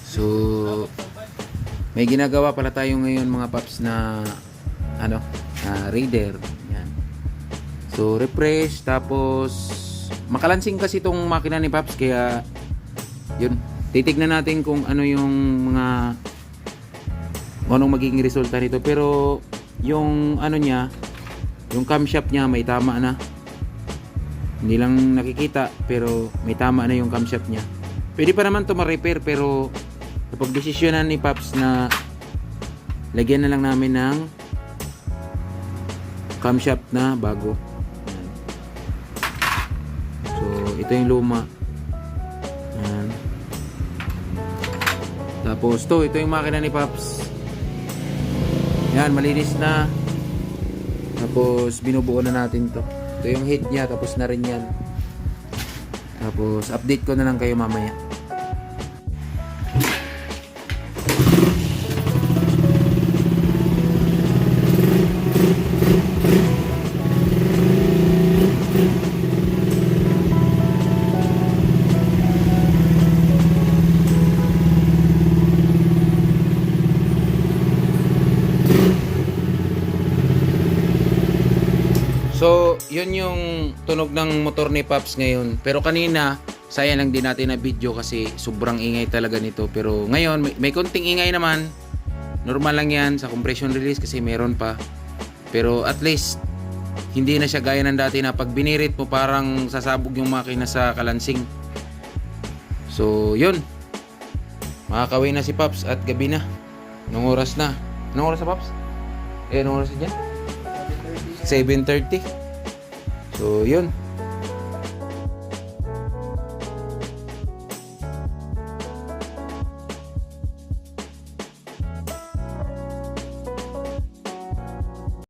So, may ginagawa pala tayo ngayon mga paps na reader. Yan. So, refresh, tapos makalansing kasi itong makina ni Paps, kaya yun, titignan natin kung ano yung anong magiging resulta nito. Pero yung niya, yung camshaft niya may tama na. Hindi lang nakikita pero may tama na yung camshaft niya. Pwede pa naman to ma-repair, pero kapag desisyonan ni Paps na lagyan na lang namin ng camshaft na bago. So ito yung luma. Ayan. Tapos ito yung makina ni Paps. Yan, malinis na. Tapos binubuo na natin to. Ito yung head niya, tapos na rin yan. Tapos update ko na lang kayo mamaya. So, yun yung tunog ng motor ni Paps ngayon. Pero kanina, sayang lang din natin na video kasi sobrang ingay talaga nito. Pero ngayon, may konting ingay naman. Normal lang yan sa compression release kasi meron pa. Pero at least, hindi na siya gaya ng dati na pag binirit mo parang sasabog yung makina sa kalansing. So, yun. Makakawin na si Paps at gabi na. Anong oras na? Anong oras na, Paps? Anong oras na dyan? 7:30. So, yun.